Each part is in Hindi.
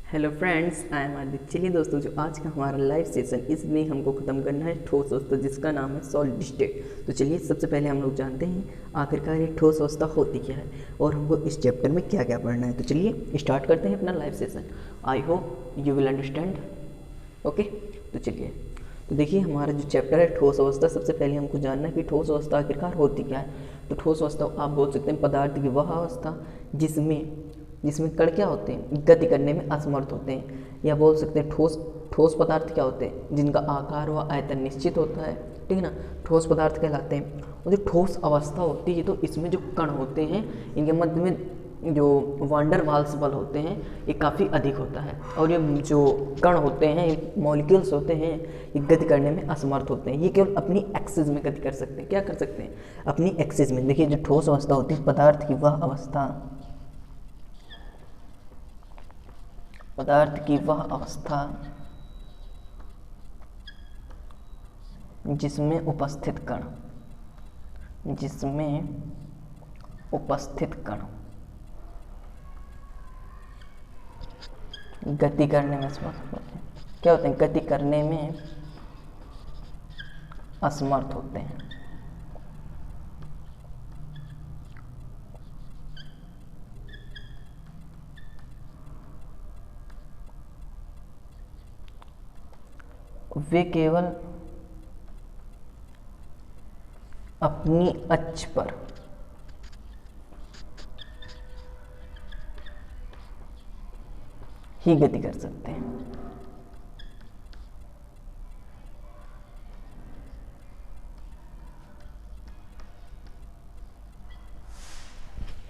Hello friends, I am Aditya. चलिए दोस्तों, जो आज का हमारा लाइव सेशन इसमें हमको ख़त्म करना है ठोस अवस्था, जिसका नाम है सॉलिड स्टेट। तो चलिए सबसे पहले हम लोग जानते हैं आखिरकार ये ठोस अवस्था होती क्या है और हमको इस चैप्टर में क्या क्या पढ़ना है। तो चलिए स्टार्ट करते हैं अपना live session. I hope you will understand. Okay, तो चलिए। तो देखिए हमारा जो चैप्टर है ठोस अवस्था, सबसे पहले हमको जानना है कि ठोस अवस्था आखिरकार होती क्या है। तो ठोस अवस्था आप बोल सकते हैं पदार्थ की वह अवस्था जिसमें कण क्या होते हैं, गति करने में असमर्थ होते हैं। या बोल सकते हैं ठोस पदार्थ क्या होते हैं, जिनका आकार व आयतन निश्चित होता है, ठीक है ना, ठोस पदार्थ कहलाते हैं। और जो ठोस अवस्था होती है तो इसमें जो कण होते हैं इनके मध्य में जो वांडर वाल्स बल होते हैं ये काफ़ी अधिक होता है। और ये जो कण होते हैं, मॉलिक्यूल्स होते हैं, ये गति करने में असमर्थ होते हैं। ये केवल अपनी एक्सिस में गति कर सकते हैं। क्या कर सकते हैं? अपनी एक्सिस में। देखिए जो ठोस अवस्था होती है पदार्थ की वह अवस्था जिसमें उपस्थित कण गति करने में असमर्थ होते हैं। क्या होते हैं? गति करने में असमर्थ होते हैं। वे केवल अपनी अक्ष पर ही गति कर सकते हैं।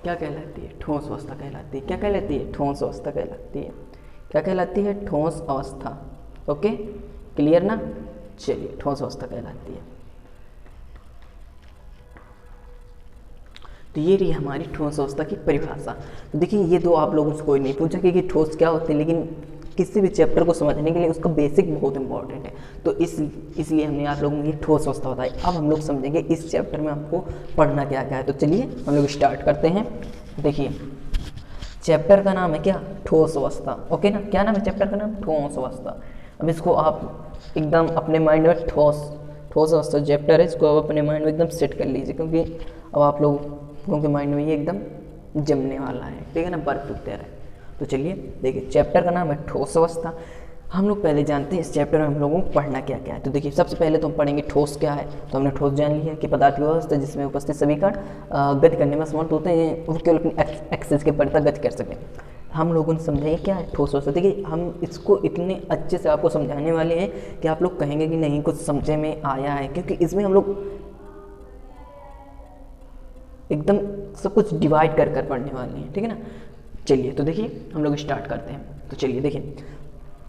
क्या कहलाती है? ठोस अवस्था कहलाती है। क्या कहलाती है? ठोस अवस्था कहलाती है। क्या कहलाती है? ठोस अवस्था। ओके, क्लियर ना? चलिए, ठोस अवस्था कहलाती है। तो ये रही हमारी ठोस अवस्था की परिभाषा। तो देखिए ये दो आप लोगों से कोई नहीं पूछा कि ठोस क्या होते हैं, लेकिन किसी भी चैप्टर को समझने के लिए उसका बेसिक बहुत इंपॉर्टेंट है। तो इसलिए हमने आप लोगों को ये ठोस अवस्था बताई। अब हम लोग समझेंगे इस चैप्टर में आपको पढ़ना क्या क्या है। तो चलिए हम लोग स्टार्ट करते हैं। देखिए चैप्टर का नाम है क्या? ठोस अवस्था। ओके ना? क्या नाम है चैप्टर का नाम? ठोस अवस्था। अब इसको आप एकदम अपने माइंड में ठोस अवस्था चैप्टर है, इसको आप अपने माइंड में एकदम सेट कर लीजिए, क्योंकि अब आप लोगों के माइंड में ये एकदम जमने वाला है, ठीक है ना, बर्फ टूटते रहे। तो चलिए देखिए चैप्टर का नाम है ठोस अवस्था। हम लोग पहले जानते हैं इस चैप्टर में हम लोगों को पढ़ना क्या क्या है। तो देखिए सबसे पहले तो हम पढ़ेंगे ठोस क्या है। तो हमने ठोस जान लिया कि पदार्थ की अवस्था जिसमें उपस्थित सभी कण गति करने में असमर्थ होते हैं, वो केवल अपनी एक्सिस के परितः गति कर सकते हैं। हम लोगों ने समझेंगे क्या है ठोस अवस्था। देखिए हम इसको इतने अच्छे से आपको समझाने वाले हैं कि आप लोग कहेंगे कि नहीं कुछ समझे में आया है, क्योंकि इसमें हम लोग एकदम सब कुछ डिवाइड कर पढ़ने वाले हैं, ठीक है ना। चलिए तो देखिए हम लोग स्टार्ट करते हैं। तो चलिए देखिए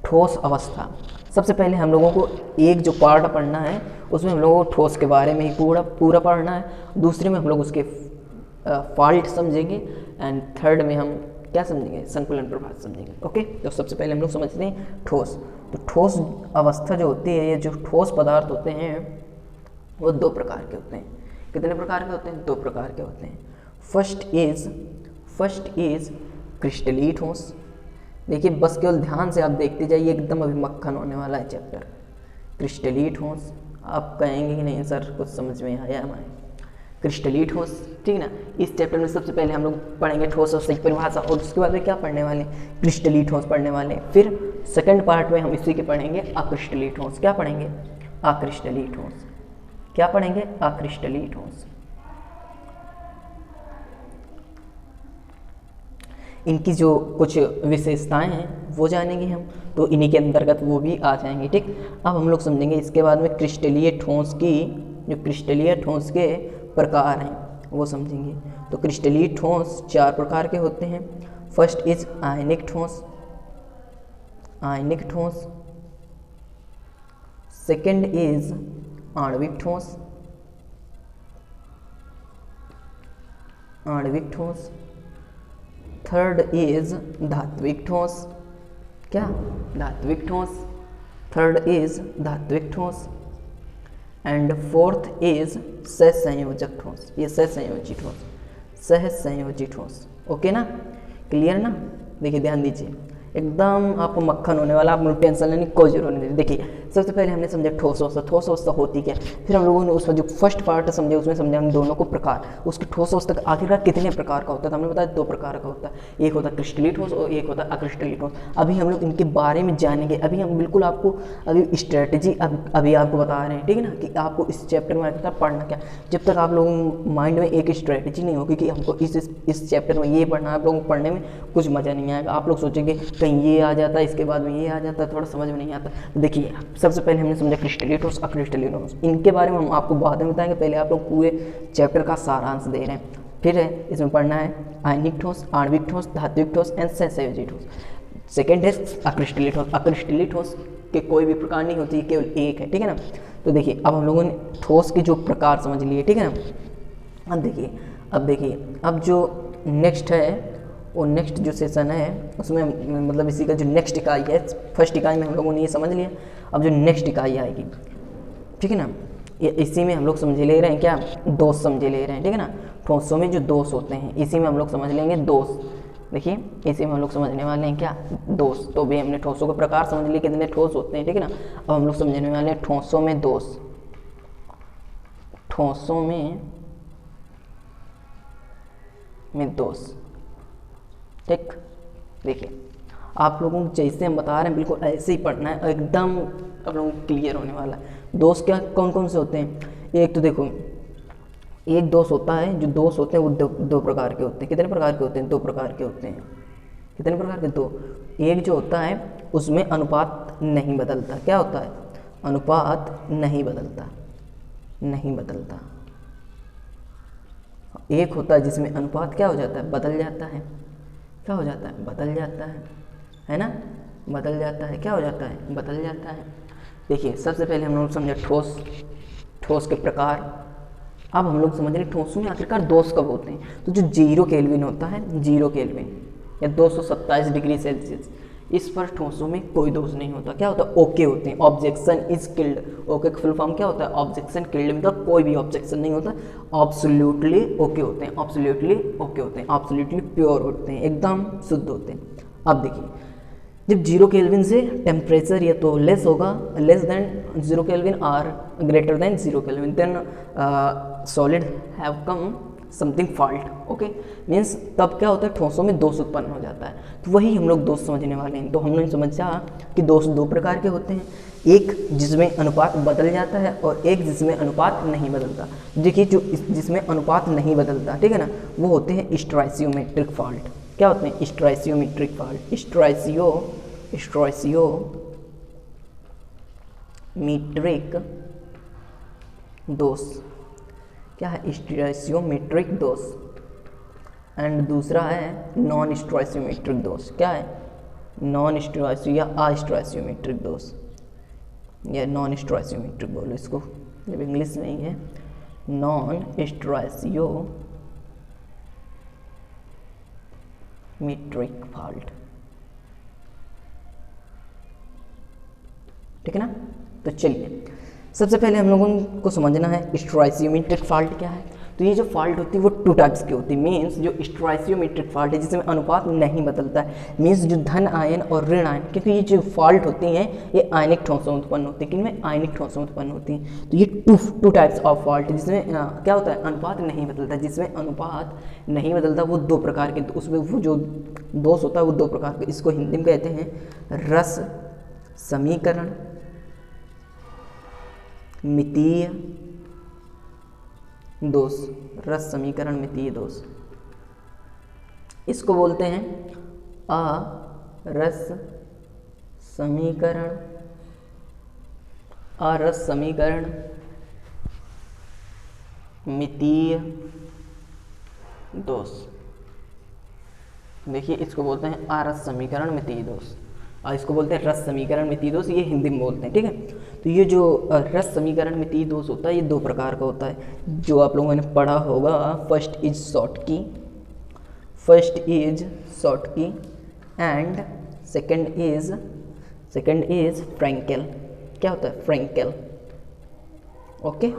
ठोस अवस्था, सबसे पहले हम लोगों को एक जो पार्ट पढ़ना है उसमें हम लोगों को ठोस के बारे में ही पूरा पढ़ना है। दूसरे में हम लोग उसके फॉल्ट समझेंगे, एंड थर्ड में हम क्या समझेंगे? संकुलन प्रभाव समझेंगे। ओके, तो सबसे पहले हम लोग समझते हैं ठोस। तो ठोस अवस्था जो होती है, ये जो ठोस पदार्थ होते हैं वो दो प्रकार के होते हैं। कितने प्रकार के होते हैं? दो प्रकार के होते हैं। फर्स्ट इज क्रिस्टलीय ठोस। देखिए बस केवल ध्यान से आप देखते जाइए, एकदम अभी मक्खन होने वाला है चैप्टर। क्रिस्टलीय ठोस, आप कहेंगे कि नहीं सर कुछ समझ में आया हमारे। क्रिस्टलीय ठोस, ठीक है ना। इस चैप्टर में सबसे पहले हम लोग पढ़ेंगे ठोस अवस्था की परिभाषा, और उसके बाद में क्या पढ़ने वाले? क्रिस्टलीय ठोस पढ़ने वाले। फिर सेकंड पार्ट में हम इसी के पढ़ेंगे अक्रिस्टलीय ठोस। क्या पढ़ेंगे? अक्रिस्टलीय ठोस। क्या पढ़ेंगे? अक्रिस्टलीय ठोस। इनकी जो कुछ विशेषताएं हैं वो जानेंगे हम, तो इन्हीं के अंतर्गत वो भी आ जाएंगे, ठीक। अब हम लोग समझेंगे इसके बाद में क्रिस्टलीय ठोस की, जो क्रिस्टलीय ठोस के प्रकार हैं वो समझेंगे। तो क्रिस्टलीय ठोस चार प्रकार के होते हैं। फर्स्ट इज आयनिक ठोस। सेकंड इज आणविक ठोस। थर्ड इज धात्विक ठोस। क्या? धात्विक ठोस। थर्ड इज धात्विक ठोस। एंड फोर्थ इज सहसंयोजक ठोस। ये सहसंयोजी ठोस। ओके ना? क्लियर ना? देखिए ध्यान दीजिए, एकदम आपको मक्खन होने वाला, आप टेंशन लेने की कोई जरूरत नहीं। देखिए सबसे पहले हमने समझा ठोस अवस्था। ठोस अवस्था होती क्या, फिर हम लोगों ने उसका जो फर्स्ट पार्ट समझे उसमें समझा हम दोनों को प्रकार, उसकी ठोस अवस्था का आखिरकार कितने प्रकार का होता है। तो हमने बताया 2 प्रकार का होता है, एक होता है क्रिस्टलीय ठोस और एक होता है अक्रिस्टलीय ठोस। अभी हम लोग इनके बारे में जानेंगे। अभी हम बिल्कुल आपको अभी स्ट्रेटजी अभी आपको बता रहे हैं, ठीक है ना, कि आपको इस चैप्टर में आखिरकार पढ़ना क्या। जब तक आप लोगों माइंड में एक स्ट्रेटजी नहीं होगी कि हमको इस चैप्टर में ये पढ़ना है, आप लोगों को पढ़ने में कुछ मज़ा नहीं आएगा। आप लोग सोचेंगे कहीं ये आ जाता है, इसके बाद में ये आ जाता है, थोड़ा समझ में नहीं आता। तो देखिए सबसे पहले हमने समझा क्रिस्टलीय ठोस अक्रिस्टलीय ठोस, इनके बारे में हम आपको बाद में बताएंगे। पहले आप लोग पूरे चैप्टर का सारांश दे रहे हैं। फिर है इसमें पढ़ना है आयनिक ठोस, आणविक ठोस, धात्विक ठोस एंड सहसंयोजी ठोस। सेकेंड है अक्रिस्टलीय ठोस। अक्रिस्टलीय ठोस के कोई भी प्रकार नहीं होती, केवल एक है, ठीक है ना। तो देखिए अब हम लोगों ने ठोस के जो प्रकार समझ लिए, ठीक है ना। अब देखिए अब जो नेक्स्ट है वो नेक्स्ट जो सेशन है उसमें मतलब इसी का जो नेक्स्ट इकाई है, फर्स्ट इकाई में हम लोगों ने ये समझ लिया। अब जो नेक्स्ट इकाई आएगी, ठीक है ना, ये इसी में हम लोग समझे ले रहे हैं क्या, दोष समझे ले रहे हैं, ठीक है ना। ठोसों में जो दोष होते हैं इसी में हम लोग समझ लेंगे दोष। देखिए इसी में हम लोग समझने वाले हैं क्या, दोष। तो भी हमने ठोसों के प्रकार समझ लिए, कितने ठोस होते हैं, ठीक है ना। अब हम लोग समझने वाले हैं ठोसों में दोष। ठोसों में दोष, ठीक। देखिए आप लोगों को जैसे हम बता रहे हैं बिल्कुल ऐसे ही पढ़ना है, एकदम आप लोगों को क्लियर होने वाला है। दोष क्या कौन कौन से होते हैं, एक तो देखो एक दोष होता है, जो दोष होते हैं वो दो प्रकार के होते हैं। कितने प्रकार के होते हैं, 2 प्रकार के होते हैं। कितने प्रकार के, 2। एक जो होता है उसमें अनुपात नहीं बदलता, क्या होता है, अनुपात नहीं बदलता, नहीं बदलता। एक होता है जिसमें अनुपात क्या हो जाता है, बदल जाता है। क्या हो जाता है, बदल जाता है ना, बदल जाता है। क्या हो जाता है, बदल जाता है। देखिए सबसे पहले हम लोग समझे ठोस, ठोस के प्रकार। अब हम लोग समझ रहे ठोसों में आखिरकार दोष कब होते हैं। तो जो 0 केल्विन होता है, 0 केल्विन या 227 डिग्री सेल्सियस, इस पर ठोसों में कोई दोष नहीं होता। क्या होता है, ओके होते हैं, ऑब्जेक्शन इज किल्ड। ओके का फुल फॉर्म क्या होता है, ऑब्जेक्शन किल्ड, मतलब कोई भी ऑब्जेक्शन नहीं होता, ऑब्सोल्युटली ओके होते हैं, ऑब्सोल्युटली ओके होते हैं, ऑब्सोल्युटली प्योर होते हैं, एकदम शुद्ध होते हैं। अब देखिए जब 0 केल्विन से टेम्परेचर या तो लेस होगा, less than 0 kelvin or greater than 0 kelvin, then solid have come something fault. Okay means तब क्या होता है, ठोसों में दोष उत्पन्न हो जाता है। तो वही हम लोग दोष समझने वाले हैं। तो हमने समझा कि दोष 2 प्रकार के होते हैं, एक जिसमें अनुपात बदल जाता है और एक जिसमें अनुपात नहीं बदलता। देखिए जो जिसमें अनुपात नहीं बदलता, ठीक है ना, वो होते हैं स्टोइचियोमेट्रिक फॉल्ट। क्या होते हैं, स्टोइचियोमेट्रिक फॉल्ट, स्टोइचियोमेट्रिक दोष। क्या है, स्टोइचियोमेट्रिक दोष। एंड दूसरा है नॉन स्टोइचियोमेट्रिक दोष। क्या है, नॉन स्टोइचियो या अस्टोइचियोमेट्रिक दोष, या नॉन स्टोइचियोमेट्रिक बोलो इसको जब इंग्लिश में ही है, नॉन स्टोइचियोमेट्रिक फॉल्ट, ठीक है ना। तो चलिए सबसे पहले हम लोगों को समझना है स्टोइचियोमेट्रिक फॉल्ट क्या है। तो ये जो फॉल्ट होती है वो 2 टाइप्स की होती है। मीन्स जो स्टोइचियोमेट्रिक फॉल्ट है जिसमें अनुपात नहीं बदलता है, मीन्स जो धन आयन और ऋण आयन, क्योंकि ये जो फॉल्ट होती हैं ये आयनिक ठोसों में उत्पन्न होती है। किनमें, आयनिक ठोसों में उत्पन्न होती हैं। तो ये टू टाइप्स ऑफ फॉल्ट जिसमें क्या होता है, अनुपात नहीं बदलता। जिसमें अनुपात नहीं बदलता वो 2 प्रकार के, उसमें वो जो दोष होता है वो 2 प्रकार के। इसको हिंदी में कहते हैं रस समीकरण मितीय दोष, रस समीकरण मितीय दोष। इसको बोलते हैं अरस समीकरण, अरस समीकरण मितीय दोष। देखिए इसको बोलते हैं अरस समीकरण मितीय दोष और इसको बोलते हैं रस समीकरण मितीय दोष, ये हिंदी में बोलते हैं, ठीक है। तो ये जो रस समीकरण मितीय दोष होता है ये 2 प्रकार का होता है, जो आप लोगों ने पढ़ा होगा। First is Schottky and second is Frenkel. क्या होता है, फ्रैंकेल। ओके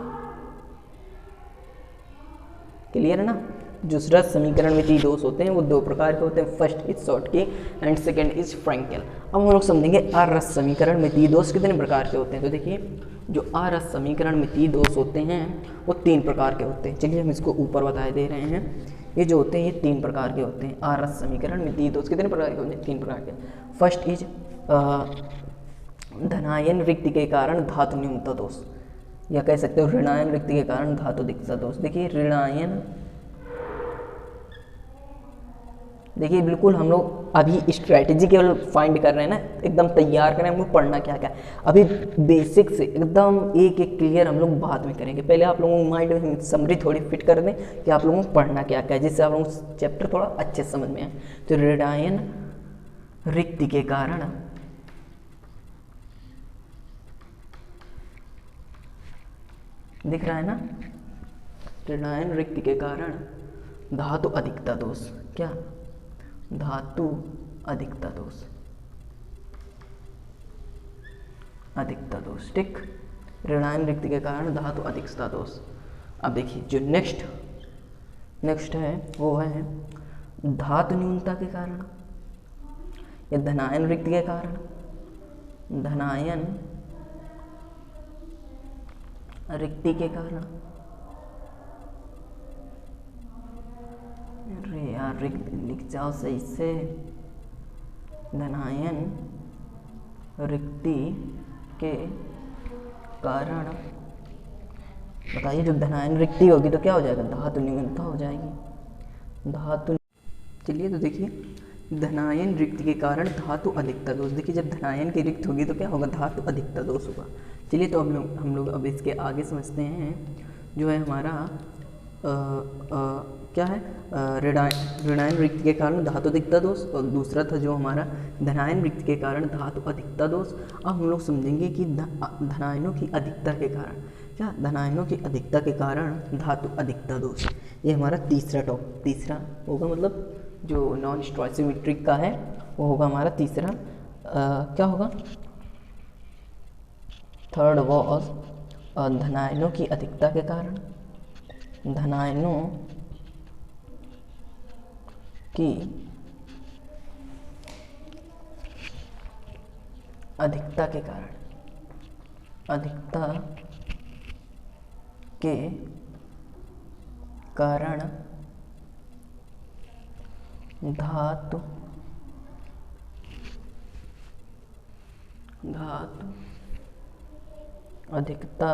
क्लियर है ना। दूसरा समीकरण में 3 दोष होते हैं, वो 2 प्रकार के होते हैं। First is Schottky and second is Frenkel. अब हम लोग समझेंगे आरस समीकरण में 3 दोष कितने प्रकार के होते हैं। तो देखिए जो आरस समीकरण में 3 दोष होते हैं वो 3 प्रकार के होते हैं। चलिए हम इसको ऊपर बताए दे रहे हैं। ये जो होते हैं ये 3 प्रकार के होते हैं। आरस समीकरण में 3 दोष कितने प्रकार के होते हैं? 3 प्रकार के। फर्स्ट इज धनायन रिक्ति के कारण धातु न्यूनता दोष, या कह सकते हो ऋणायन रिक्ति के कारण धातु अधिकता दोष। देखिए ऋणायन, देखिए बिल्कुल हम लोग अभी स्ट्रैटेजी केवल फाइंड कर रहे हैं ना, एकदम तैयार करें हम लोग पढ़ना क्या क्या। अभी बेसिक से एकदम एक एक क्लियर हम लोग बाद में करेंगे। पहले आप लोगों को माइंड में समरी थोड़ी फिट कर दें कि आप लोगों को पढ़ना क्या क्या है, जिससे आप लोगों को चैप्टर थोड़ा अच्छे से समझ में आए। तो ऋणायन रिक्ति के कारण दिख रहा है ना, ऋणायन रिक्ति के कारण धातु अधिकता दोष। क्या? धातु अधिकता दोष, अधिकता दोष, ठीक। ऋणायन रिक्ति के कारण धातु अधिकता दोष। अब देखिए जो नेक्स्ट है वो है धातु न्यूनता के कारण, या धनायन रिक्ति के कारण, धनायन रिक्ति के कारण। अरे यार लिख जाओ सही से, धनायन रिक्ति के कारण। बताइए जब धनायन रिक्ति होगी तो क्या हो जाएगा? धातु न्यूनता हो जाएगी, धातु। चलिए तो देखिए धनायन रिक्ति के कारण धातु अधिकता दोष। देखिए जब धनायन की रिक्त होगी तो क्या होगा? धातु अधिकता दोष होगा। चलिए तो हम लोग अब इसके आगे समझते हैं। जो है हमारा क्या है? ऋणायन रिक्ति के कारण धातु अधिकता दोष, और दूसरा था जो हमारा धनायन रिक्ति के कारण धातु अधिकता दोष। अब हम लोग समझेंगे कि धनायनों की अधिकता के कारण, क्या? धनायनों की अधिकता के कारण धातु अधिकता दोष। ये हमारा तीसरा होगा, मतलब जो नॉन स्टोइसियोमेट्रिक का है वो होगा हमारा तीसरा। क्या होगा? थर्ड वॉज धनायनों की अधिकता के कारण, धनायनों की अधिकता के कारण, अधिकता के कारण धातु अधिकता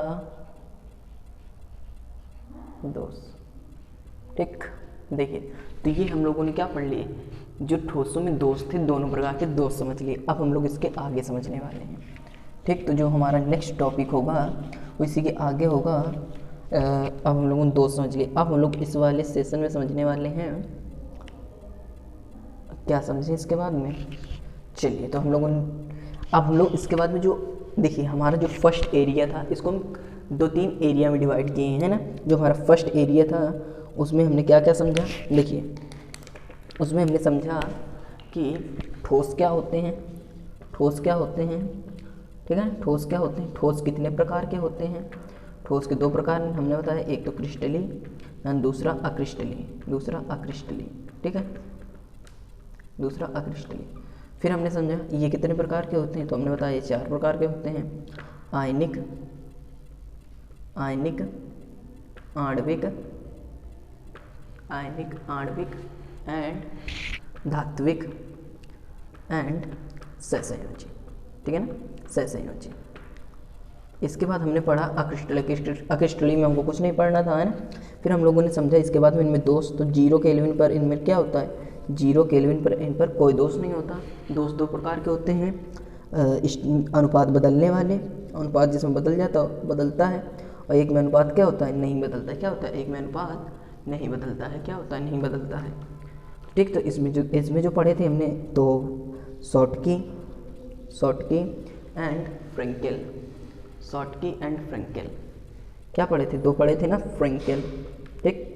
दोष, ठीक। देखिए तो ये हम लोगों ने क्या पढ़ लिए? जो ठोसों में दोष थे, दोनों प्रकार के दोष समझ लिए। अब हम लोग इसके आगे समझने वाले हैं, ठीक। तो जो हमारा नेक्स्ट टॉपिक होगा वो इसी के आगे होगा। अब हम लोगों ने दोष समझ लिए। अब हम लोग इस वाले सेशन में समझने वाले हैं, क्या समझे इसके बाद में? चलिए तो अब हम लोग इसके बाद में जो देखिए हमारा जो फर्स्ट एरिया था, इसको हम 2-3 एरिया में डिवाइड किए हैं ना। जो हमारा फर्स्ट एरिया था उसमें हमने क्या क्या समझा? देखिए उसमें हमने समझा कि ठोस क्या होते हैं, ठोस क्या होते हैं, ठीक है। ठोस क्या होते हैं, ठोस कितने प्रकार के होते हैं? ठोस के 2 प्रकार हमने बताया, एक तो क्रिस्टली एंड दूसरा अक्रिस्टली, ठीक है, दूसरा अक्रिस्टली। फिर हमने समझा ये कितने प्रकार के होते हैं, तो हमने बताया ये 4 प्रकार के होते हैं। आयनिक, आणविक एंड धात्विक एंड सहसंयोजी, ठीक है ना, सहसंयोजी। इसके बाद हमने पढ़ा अक्रिस्टली में हमको कुछ नहीं पढ़ना था, है ना। फिर हम लोगों ने समझा इसके बाद में इनमें दोष, तो 0 केल्विन पर इनमें क्या होता है? 0 केल्विन पर इन पर कोई दोष नहीं होता। दोष 2 प्रकार के होते हैं, अनुपात बदलने वाले, अनुपात जिसमें बदलता है, और एक में अनुपात क्या होता है? नहीं बदलता है। क्या होता है? एक में अनुपात नहीं बदलता है। क्या होता है? नहीं बदलता है, ठीक। तो इसमें जो पढ़े थे हमने, तो शॉर्टकी एंड फ्रैंकेल, क्या पढ़े थे? 2 पढ़े थे ना, फ्रैंकेल, ठीक।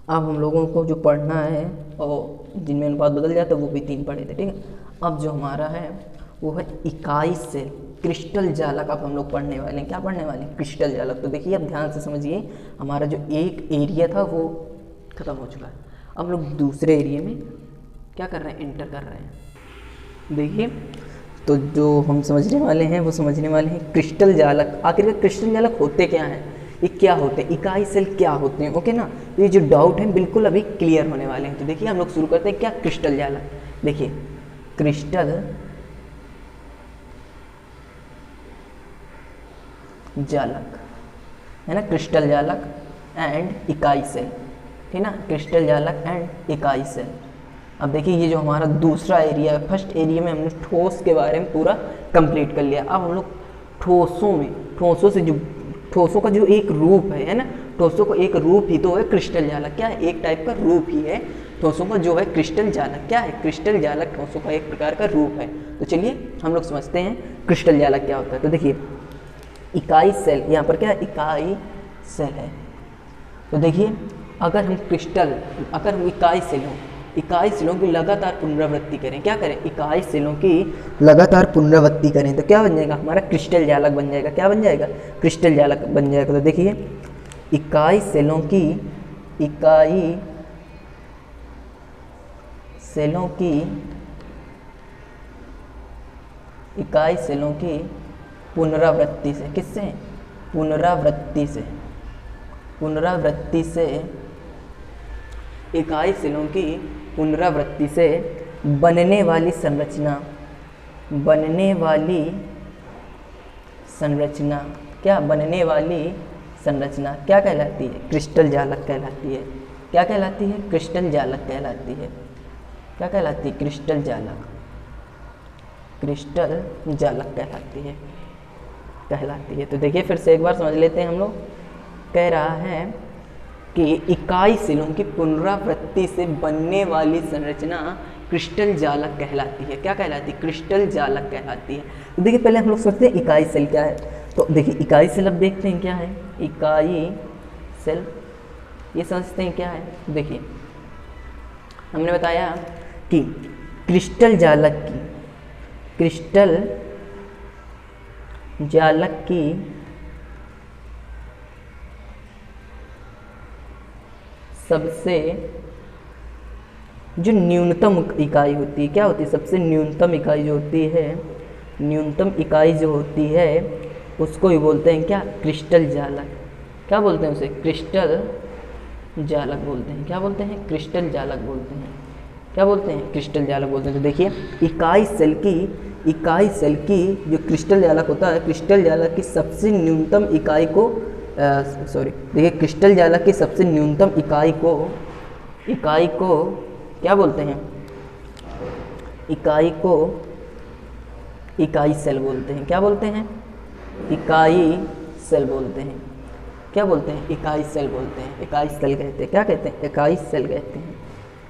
अब हम लोगों को जो पढ़ना है और जिनमें अनुपात बदल जाता है वो भी 3 पढ़े थे, ठीक है। अब जो हमारा है वो है इकाई सेल, क्रिस्टल जालक। अब हम लोग पढ़ने वाले हैं, क्या पढ़ने वाले हैं? क्रिस्टल जालक। तो देखिए अब ध्यान से समझिए, हमारा जो एक एरिया था वो खत्म हो चुका है। अब हम लोग दूसरे एरिया में क्या कर रहे हैं? एंटर कर रहे हैं। देखिए तो जो हम समझने वाले हैं वो समझने वाले हैं क्रिस्टल जालक। आखिर क्रिस्टल जालक होते क्या हैं, ये क्या होते हैं, इकाई सेल क्या होते हैं, ओके ना। तो ये जो डाउट है बिल्कुल अभी क्लियर होने वाले हैं। तो देखिए हम लोग शुरू करते हैं, क्या क्रिस्टल जालक। देखिए क्रिस्टल जालक है ना, क्रिस्टल जालक एंड इकाई सेल, ठीक ना, क्रिस्टल जालक एंड इकाई सेल। अब देखिए ये जो हमारा दूसरा एरिया है, फर्स्ट एरिया में हमने ठोस के बारे में पूरा कंप्लीट कर लिया। अब हम लोग ठोसों में, ठोसों से जो ठोसों का जो एक रूप है ना, ठोसों का एक रूप ही तो है क्रिस्टल जालक। क्या है? एक टाइप का रूप ही है ठोसों का जो है क्रिस्टल जालक। क्या है? क्रिस्टल जालक ठोसों का एक प्रकार का रूप है। तो चलिए हम लोग समझते हैं क्रिस्टल जालक क्या होता है। तो देखिए इकाई सेल, यहाँ पर क्या है? इकाई सेल है। तो देखिए अगर हम क्रिस्टल, अगर हम इकाई सेलों की लगातार पुनरावृत्ति करें, क्या करें? इकाई सेलों की लगातार पुनरावृत्ति करें तो क्या बन जाएगा? हमारा क्रिस्टल जालक बन जाएगा। क्या बन जाएगा? क्रिस्टल जालक बन जाएगा। तो देखिए इकाई सेलों की पुनरावृत्ति से, किससे? पुनरावृत्ति से इकाई सेलों की पुनरावृत्ति से बनने वाली संरचना क्या? बनने वाली संरचना क्या कहलाती है? क्रिस्टल जालक कहलाती है। क्या कहलाती है? क्रिस्टल जालक कहलाती है। क्या कहलाती है? क्रिस्टल जालक कहलाती है। तो देखिए फिर से एक बार समझ लेते हैं हम लोग। कह रहा है कि इकाई सेलों की पुनरावृत्ति से बनने वाली संरचना क्रिस्टल जालक कहलाती है। क्या कहलाती है? क्रिस्टल जालक कहलाती है। तो देखिए पहले हम लोग सोचते हैं इकाई सेल क्या है। तो देखिए इकाई सेल अब देखते हैं क्या है। इकाई सेल ये समझते हैं क्या है। देखिए हमने बताया कि क्रिस्टल जालक की सबसे जो न्यूनतम इकाई होती है, क्या होती है? सबसे न्यूनतम इकाई जो होती है, न्यूनतम इकाई जो होती है उसको ही बोलते हैं क्या? क्रिस्टल जालक। क्या बोलते हैं उसे? क्रिस्टल जालक बोलते हैं। क्या बोलते हैं? क्रिस्टल जालक बोलते हैं। क्या बोलते हैं? क्रिस्टल जालक बोलते हैं। तो देखिए इकाई सेल की जो क्रिस्टल जालक होता है, क्रिस्टल जालक की सबसे न्यूनतम इकाई को देखिए क्रिस्टल जालक की सबसे न्यूनतम इकाई को क्या बोलते हैं? इकाई सेल बोलते हैं। क्या बोलते हैं? इकाई सेल बोलते हैं। क्या बोलते हैं? इकाई सेल बोलते हैं। इकाई सेल कहते हैं। क्या कहते हैं? इकाई सेल कहते हैं।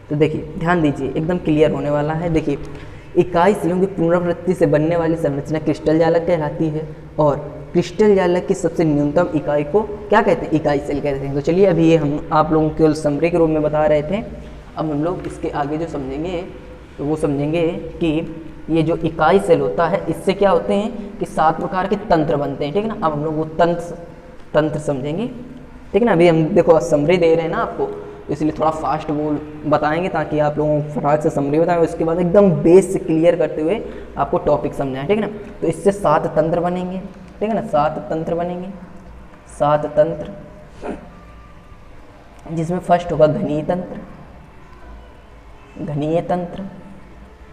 तो देखिए ध्यान दीजिए, एकदम क्लियर होने वाला है। देखिए इकाई सेलों की पुनरावृत्ति से बनने वाली संरचना क्रिस्टल जालक कहलाती है और क्रिस्टल जालक की सबसे न्यूनतम इकाई को क्या कहते हैं? इकाई सेल कहते हैं। तो चलिए अभी ये हम आप लोगों को केवल समरी के रूप में बता रहे थे। अब हम लोग इसके आगे जो समझेंगे तो वो समझेंगे कि ये जो इकाई सेल होता है इससे क्या होते हैं कि 7 प्रकार के तंत्र बनते हैं, ठीक है ना। अब हम लोग वो तंत्र समझेंगे, ठीक है ना। अभी हम देखो समरी दे रहे हैं ना आपको, तो इसलिए थोड़ा फास्ट वो बताएंगे ताकि आप लोगों को फटाक से समरी बताएं, उसके बाद एकदम बेस से क्लियर करते हुए आपको टॉपिक समझाएं, ठीक है ना। तो इससे 7 तंत्र बनेंगे, ठीक है ना। 7 तंत्र बनेंगे, 7 तंत्र, जिसमें फर्स्ट होगा घनीय तंत्र,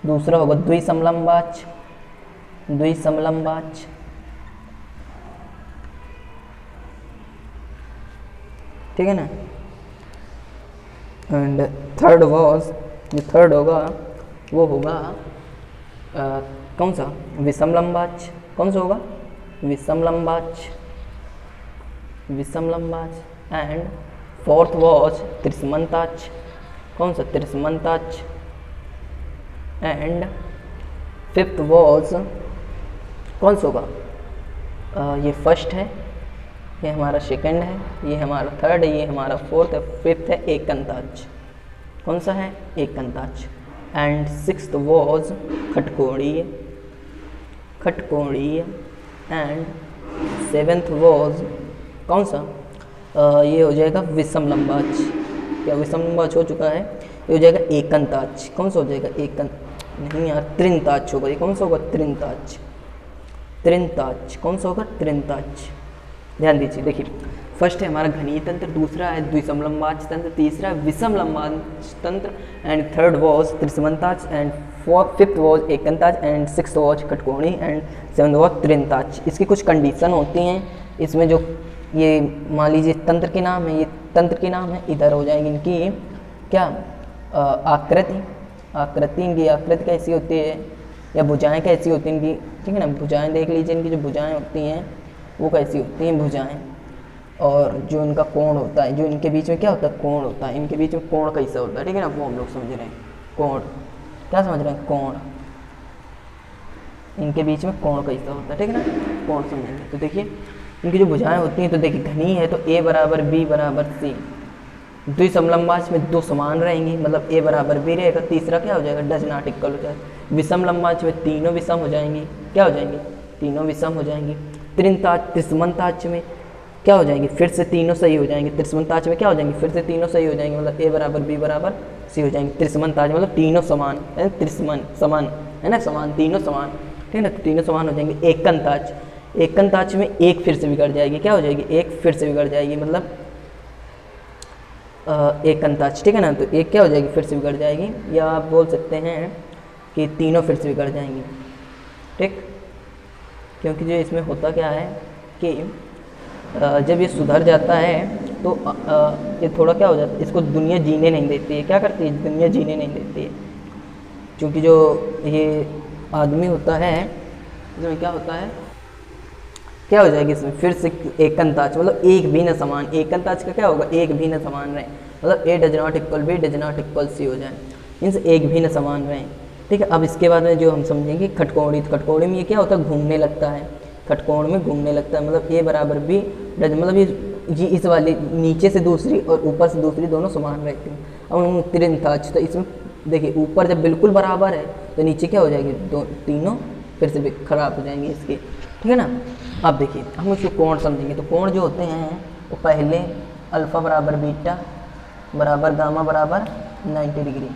दूसरा होगा द्विसमलंबाच, ठीक है ना। एंड थर्ड होगा वो होगा कौन सा? विषमलंबाच। कौन सा होगा? विषमलंबाच। एंड फोर्थ वॉज त्रिसमंताच। कौन सा? त्रिसमंताच। एंड फिफ्थ वॉज कौन सा होगा? ये फर्स्ट है, ये हमारा सेकंड है, ये हमारा थर्ड है, ये हमारा फोर्थ है, फिफ्थ है एकंताच। कौन सा है? एकंताच। एंड सिक्स्थ वॉज खटकोणीय। खटकोणीय एंड सेवेंथ वॉज कौन सा, ये हो जाएगा विषम लंबाच। क्या विषम लंबाच हो चुका है, ये हो जाएगा एकंताच। कौन सा हो जाएगा, नहीं यार, त्रिंताच होगा। ये कौन सा होगा, त्रिंताच। त्रिंताच कौन सा होगा, त्रिंताच। ध्यान दीजिए, देखिए फर्स्ट है हमारा घनीय तंत्र, दूसरा है द्विसम लंबाच तंत्र, तीसरा है विषम लंबाच तंत्र, एंड थर्ड वॉज त्रिसमंताच, एंड फिफ्थ वॉज एकंताच, एंड सिक्स वॉज खटकोणी, एंड सेवंथ वॉज त्रिंताच। इसकी कुछ कंडीशन होती हैं इसमें, जो ये मान लीजिए तंत्र के नाम है, ये तंत्र के नाम है, इधर हो जाएंगे इनकी क्या आकृति इनकी आकृति कैसी होती है, या भुजाएं कैसी होती हैं इनकी, ठीक है ना। भुजाएं देख लीजिए, इनकी जो भुजाएं होती हैं वो कैसी होती हैं भुजाएं, और जो इनका कोण होता है, जो इनके बीच में क्या होता है, कोण होता है। इनके बीच में कोण कैसा होता है, ठीक है ना, वो हम लोग समझ रहे हैं। कोण क्या समझ रहे हैं, कोण, इनके बीच में कोण कैसा होता है, ठीक है ना, कोण समझेंगे। तो देखिए इनकी जो भुजाएं होती हैं, तो देखिए घनी है तो A बराबर B बराबर C, द्विसमलंबाच में दो समान रहेंगी, मतलब A बराबर B रहेगा, तीसरा क्या हो जाएगा, डज नॉट इक्वल हो जाएगा। विषम लंबाच में तीनों विषम हो जाएंगी, क्या हो जाएंगी, तीनों विषम हो जाएंगी। त्रिसमंताच में क्या हो जाएंगे, फिर से तीनों सही हो जाएंगे। त्रिसमंताच में क्या हो जाएंगे, फिर से तीनों सही हो जाएंगे, मतलब A बराबर B बराबर C हो जाएंगे। त्रिसमंताच मतलब तीनों समान, त्रिसमन समान है ना, समान, तीनों समान, ठीक है ना, तो तीनों समान हो जाएंगे। एकंताच में एक फिर से बिगड़ जाएगी, क्या हो जाएगी, एक फिर से बिगड़ जाएगी, मतलब एकंताच, ठीक है ना। तो एक क्या हो जाएगी, फिर से बिगड़ जाएगी, या आप बोल सकते हैं कि तीनों फिर से बिगड़ जाएंगी, ठीक। क्योंकि जो इसमें होता क्या है कि जब ये सुधर जाता है तो ये थोड़ा क्या हो जाता है, इसको दुनिया जीने नहीं देती है। क्या करती है, दुनिया जीने नहीं देती है, क्योंकि जो ये आदमी होता है इसमें क्या होता है, क्या हो जाएगी इसमें फिर से एकंताच, मतलब एक भी न समान। एकंताच का क्या होगा, एक भी न समान रहे, मतलब A does not equal B does not equal C हो जाए, इनसे एक भी न समान रहे, ठीक है। अब इसके बाद में जो हम समझेंगे खटकोणी, तो खटकोणी में ये क्या होता है, घूमने लगता है, खटकोण में घूमने लगता है, मतलब A बराबर B डज, मतलब ये इस वाली नीचे से दूसरी और ऊपर से दूसरी दोनों समान रहती हैं। अब त्रिंताच, तो इसमें देखिए ऊपर जब बिल्कुल बराबर है तो नीचे क्या हो जाएगी, दो तीनों फिर से खराब हो जाएंगे इसके, ठीक है ना। अब देखिए हम उसको कोण समझेंगे, तो कोण जो होते हैं वो पहले अल्फ़ा बराबर बीटा बराबर गामा बराबर 90 डिग्री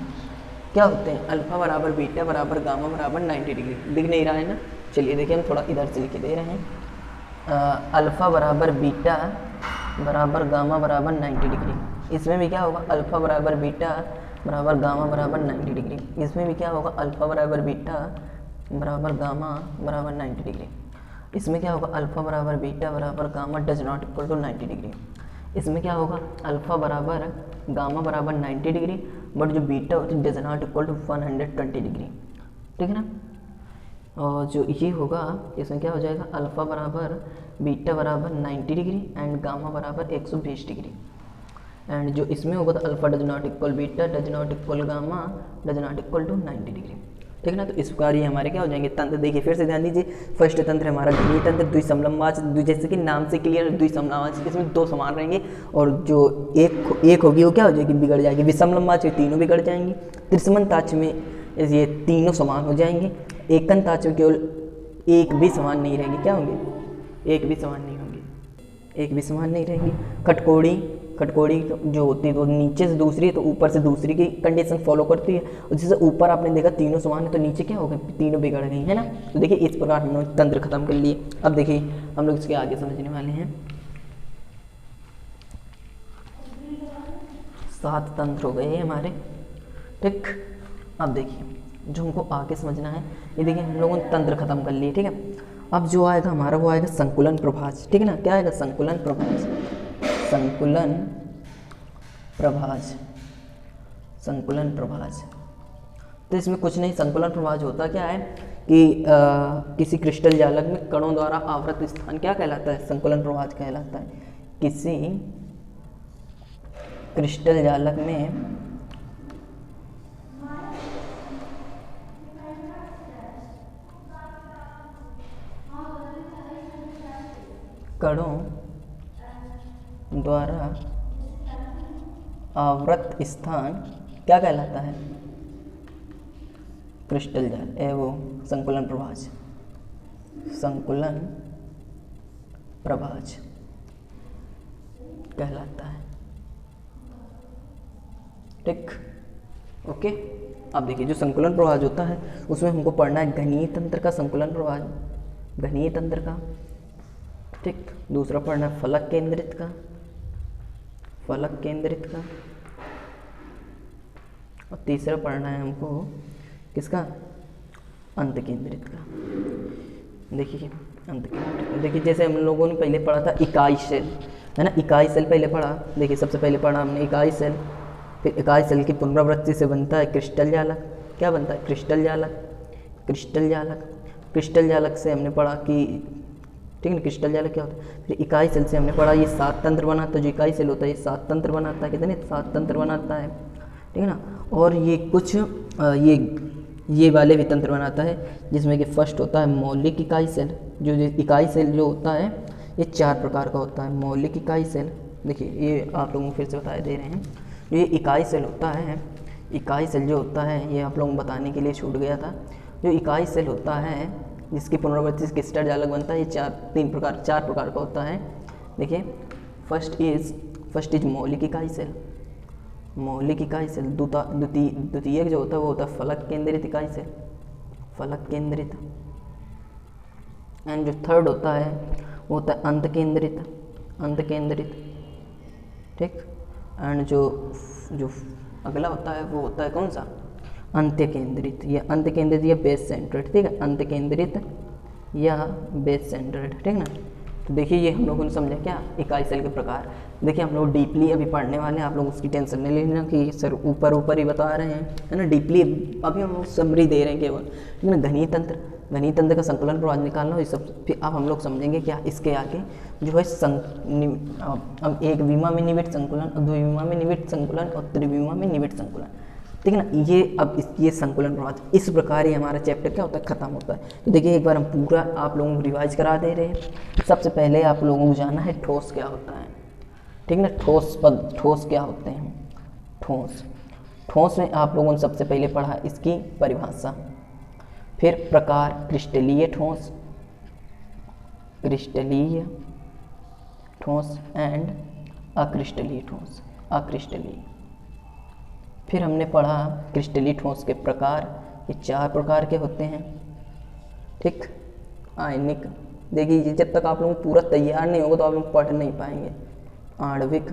क्या होते हैं, अल्फ़ा बराबर बीटा बराबर गामा बराबर 90 डिग्री। दिख नहीं रहा है ना, चलिए देखिए हम थोड़ा इधर से लिख के दे रहे हैं। अल्फ़ा बराबर बीटा बराबर गामा बराबर 90 डिग्री। इसमें भी क्या होगा, अल्फ़ा बराबर बीटा बराबर गामा बराबर 90 डिग्री। इसमें भी क्या होगा, अल्फ़ा बराबर बीटा बराबर गामा बराबर 90 डिग्री। इसमें क्या होगा, अल्फ़ा बराबर बीटा बराबर gamma does not equal to 90 degree. इसमें क्या होगा, अल्फ़ा बराबर गामा बराबर 90 डिग्री, बट जो बीटा होती है does not equal to 120 degree, ठीक है ना। और जो ये होगा इसमें क्या हो जाएगा, अल्फ़ा बराबर बीटा बराबर 90 डिग्री एंड गामा बराबर 120 डिग्री। एंड जो इसमें होगा तो alpha does not equal beta does not equal gamma does not equal to 90 degree, ठीक है ना। तो इस प्रकार ये हमारे क्या हो जाएंगे तंत्र। देखिए फिर से ध्यान दीजिए, फर्स्ट तंत्र हमारा घनीय तंत्र, द्विसमलंबाच, जैसे कि नाम से क्लियर द्विसमलंबाच, इसमें दो समान रहेंगे, और जो एक होगी वो क्या हो जाएगी, बिगड़ जाएगी। विषमलंबाच में तीनों बिगड़ जाएंगी। त्रिसमंताच में ये तीनों समान हो जाएंगे। एकंताच में केवल एक भी समान नहीं रहेगी, क्या होंगे, एक भी समान नहीं होंगी, एक भी समान नहीं रहेंगी। खटकोणी जो होती है तो नीचे से दूसरी है तो ऊपर से दूसरी की कंडीशन फॉलो करती है, और जैसे ऊपर आपने देखा तीनों समान है तो नीचे क्या हो गए, तीनों बिगड़ गई है ना। तो देखिए इस प्रकार हम लोग तंत्र खत्म कर लिए। अब देखिए हम लोग इसके आगे समझने वाले हैं। 7 तंत्र हो गए हमारे, ठीक। अब देखिए जो हमको आगे समझना है, ये देखिए हम लोगों ने तंत्र खत्म कर लिए, ठीक है। अब जो आएगा हमारा वो आएगा संकुलन प्रभाज, ठीक है ना। क्या आएगा, संकुलन प्रभाज, संकुलन प्रभाज, संकुलन प्रभाज। तो इसमें कुछ नहीं, संकुलन प्रभाज होता क्या है कि किसी क्रिस्टल जालक में कणों द्वारा आवृत स्थान क्या कहलाता है, संकुलन प्रभाज कहलाता है। किसी क्रिस्टल जालक में कणों द्वारा आवृत स्थान क्या कहलाता है, क्रिस्टल जाल वो संकुलन प्रभाज। संकुलन प्रभाज कहलाता है। ठीक, ओके। अब देखिए जो संकुलन प्रभाज होता है उसमें हमको पढ़ना है घनीय तंत्र का संकुलन प्रभाज, घनीय तंत्र का। ठीक, दूसरा पढ़ना है फलक केंद्रित का, फलक केंद्रित का। और तीसरा पढ़ना है हमको किसका, अंत केंद्रित का। देखिए अंत केंद्रित, देखिए जैसे हम लोगों ने पहले पढ़ा था इकाई सेल, है ना, इकाई सेल पहले पढ़ा। देखिए सबसे पहले पढ़ा हमने इकाई सेल, फिर इकाई सेल की पुनरावृत्ति से बनता है क्रिस्टल जालक। क्या बनता है, क्रिस्टल जालक, क्रिस्टल जालक। क्रिस्टल जालक से हमने पढ़ा कि, ठीक है, क्रिस्टल जालक क्या होता है। फिर इकाई सेल से हमने पढ़ा ये 7 तंत्र बनाता है, जो इकाई सेल होता है ये 7 तंत्र बनाता है, कितने 7 तंत्र बनाता है, ठीक है ना। और ये कुछ ये वाले भी तंत्र बनाता है, जिसमें कि फर्स्ट होता है मौलिक इकाई सेल। जो इकाई सेल जो होता है ये 4 प्रकार का होता है। मौलिक इकाई सेल, देखिए ये आप लोगों को फिर से बता दे रहे हैं, जो ये इकाई सेल होता है, इकाई सेल जो होता है ये आप लोगों को बताने के लिए छूट गया था। जो इकाई सेल होता है जिसकी पुनरावृत्ति से क्रिस्टल जालक बनता है, ये 4 प्रकार का होता है। देखिए फर्स्ट इज मौलिक इकाई सेल, मौलिक इकाई सेल। द्वितीय जो होता है वो होता है फलक केंद्रित इकाई सेल, फलक केंद्रित। एंड जो थर्ड होता है वो होता है अंत केंद्रित, अंत केंद्रित। ठीक, एंड जो अगला होता है वो होता है कौन सा, अंत्य केंद्रित। ये अंत केंद्रित या बेस सेंटर्ड, ठीक है, अंत केंद्रित या बेस सेंटर्ड, ठीक ना। तो देखिए ये हम लोगों ने समझा क्या, इकाई सेल के प्रकार। देखिए हम लोग डीपली अभी पढ़ने वाले हैं, आप लोग उसकी टेंशन नहीं लेना कि सर ऊपर ही बता रहे हैं, है ना। डीपली अभी हम लोग समरी दे रहे हैं केवल, ठीक है ना। घनीय तंत्र का संकुलन प्रभाज निकालना, ये सब फिर अब हम लोग समझेंगे क्या इसके आगे जो है अब एक विमा में निविट संकुलन, द्विविमा में निविट संकुलन और त्रिविमा में निविट संकुलन, ठीक है ना। ये अब ये संकुलन प्रभाज इस प्रकार ही हमारा चैप्टर क्या होता है, खत्म होता है। तो देखिए एक बार हम पूरा आप लोगों को रिवाइज करा दे रहे हैं। सबसे पहले आप लोगों को जाना है ठोस क्या होता है, ठीक है ना। ठोस क्या होते हैं, ठोस में आप लोगों ने सबसे पहले पढ़ा इसकी परिभाषा, फिर प्रकार क्रिस्टलीय ठोस एंड अक्रिस्टलीय ठोस। फिर हमने पढ़ा क्रिस्टलीय ठोस के प्रकार, ये 4 प्रकार के होते हैं। ठीक, आयनिक। देखिए जब तक आप लोग पूरा तैयार नहीं होगा तो आप लोग पढ़ नहीं पाएंगे। आणविक,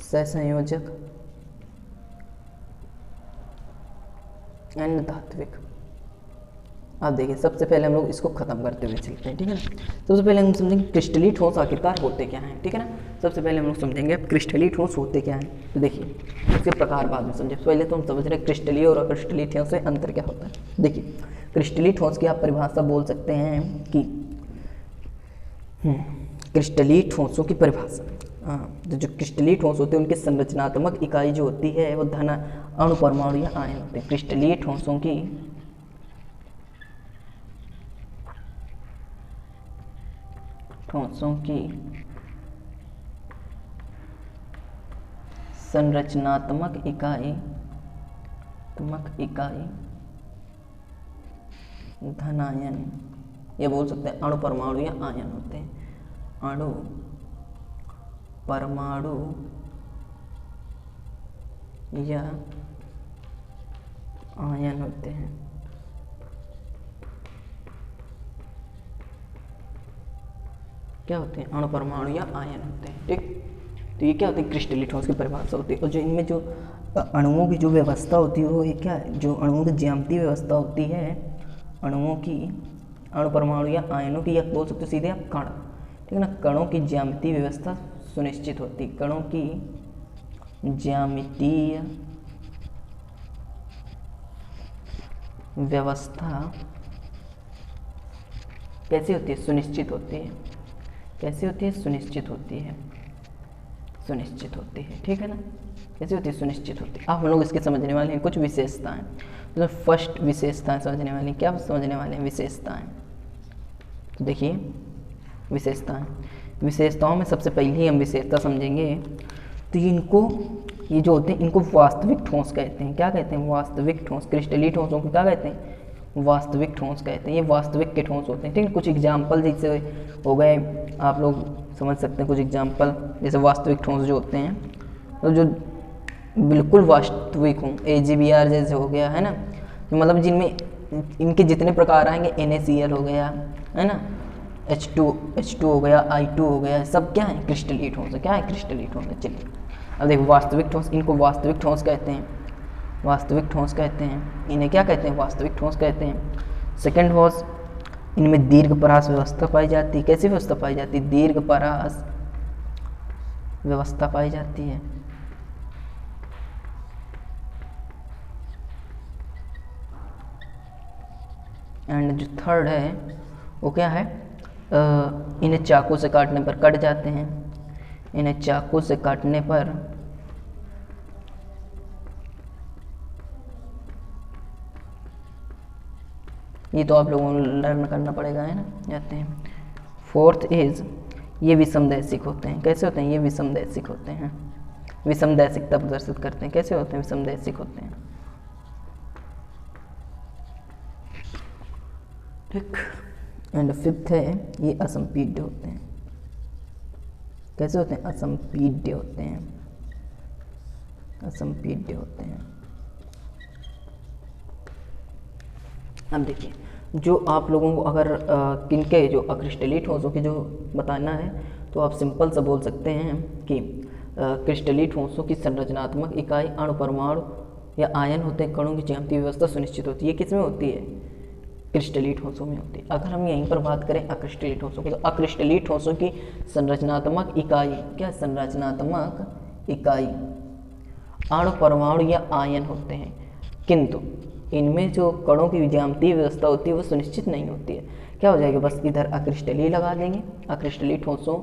सहसंयोजक एंड धात्विक। अब देखिए सबसे पहले हम लोग इसको खत्म करते हुए चलते हैं, ठीक है ना। सबसे पहले हम समझेंगे क्रिस्टलीय ठोस आखिरकार होते क्या हैं, ठीक है ना। सबसे पहले हम लोग समझेंगे क्रिस्टलीय ठोस होते क्या हैं। तो देखिए इसके प्रकार बाद में समझे, पहले तो हम समझ रहे हैं क्रिस्टलीय और अक्रिस्टलीय ठोस से अंतर क्या होता है। देखिए क्रिस्टलीय ठोस की आप परिभाषा बोल सकते हैं कि क्रिस्टलीय ठोसों की परिभाषा, तो जो क्रिस्टलीय ठोस होते हैं उनकी संरचनात्मक इकाई जो होती है वो धन अणु परमाणु या आयन होते हैं। क्रिस्टलीय ठोसों की संरचनात्मक इकाई धनायन, ये बोल सकते हैं अणु परमाणु या आयन होते हैं। अणु परमाणु या आयन होते हैं। क्या होते हैं, अणु परमाणु या आयन होते हैं। ठीक, तो ये क्या होते हैं, क्रिस्टलीय ठोस की परिभाषा होती है। और जो इनमें जो अणुओं की जो व्यवस्था होती है वो ये क्या है, जो अणुओं की ज्यामितीय व्यवस्था होती है, अणुओं की, अणु परमाणु या आयनों की, या बोल सकते सीधे आप कण, ठीक है ना। कणों की ज्यामितीय व्यवस्था सुनिश्चित होती है। कणों की ज्यामितीय व्यवस्था कैसी होती है, सुनिश्चित होती है। कैसी होती है, सुनिश्चित होती है, सुनिश्चित होती है, ठीक है ना। कैसी होती है, सुनिश्चित होती है। अब हम लोग इसके समझने वाले हैं कुछ विशेषताएं। तो फर्स्ट विशेषताएं समझने वाले हैं, क्या समझने वाले हैं, विशेषताएं। तो देखिए विशेषताओं में सबसे पहले हम विशेषता समझेंगे तो ये जो होते हैं इनको वास्तविक ठोस कहते हैं। क्या कहते हैं, वास्तविक ठोस। क्रिस्टलीय ठोसों को क्या कहते हैं, वास्तविक ठोस कहते हैं, ये वास्तविक के ठोस होते हैं, ठीक है। कुछ एग्जाम्पल जैसे हो गए, आप लोग समझ सकते हैं कुछ एग्जाम्पल, जैसे वास्तविक ठोस जो होते हैं तो जो बिल्कुल वास्तविक हों, AgBr जैसे हो गया है ना, मतलब जिनमें इनके जितने प्रकार आएंगे, NaCl हो गया है ना, H2 हो गया, I2 हो गया, सब क्या है क्रिस्टलीय ठोस है, क्या है क्रिस्टलीय ठोस है। चलिए अब देखो वास्तविक ठोस, इनको वास्तविक ठोस कहते हैं, वास्तविक ठोस कहते हैं, इन्हें क्या कहते हैं, वास्तविक ठोस कहते हैं। सेकंड ठोस, इनमें दीर्घ परास व्यवस्था पाई जाती है। कैसी व्यवस्था पाई जाती है, दीर्घ परास व्यवस्था पाई जाती है। एंड जो थर्ड है वो क्या है, इन्हें चाकू से काटने पर कट जाते हैं, इन्हें चाकू से काटने पर ये तो आप लोगों को लर्न करना पड़ेगा, है ना, जाते हैं। फोर्थ इज, ये विषमदैशिक होते हैं। कैसे होते हैं, ये विषमदैशिक होते हैं, विषमदैशिकता प्रदर्शित करते हैं। कैसे होते हैं, विषमदैशिक होते हैं, ठीक। एंड फिफ्थ है, ये असंपीड्य होते हैं। कैसे होते हैं, असंपीड्य होते हैं, असंपीड्य होते हैं। अब देखिए, जो आप लोगों को अगर किनके जो अक्रिस्टलीय ठोसों के जो बताना है, तो आप सिंपल सा बोल सकते हैं कि क्रिस्टलीय ठोसों की संरचनात्मक इकाई अणु, परमाणु या आयन होते हैं। कणों की ज्यामितीय व्यवस्था सुनिश्चित होती है। ये किसमें होती है, क्रिस्टलीय ठोसों में होती है। अगर हम यहीं पर बात करें अक्रिस्टलीय ठोसों की, तो अक्रिस्टलीय ठोसों की संरचनात्मक इकाई क्या, संरचनात्मक इकाई अणु, परमाणु या आयन होते हैं, किंतु इनमें जो कणों की ज्यामितीय व्यवस्था होती है वो सुनिश्चित नहीं होती है। क्या हो जाएगा, बस इधर अक्रिस्टलीय लगा देंगे। अक्रिस्टलीय ठोसों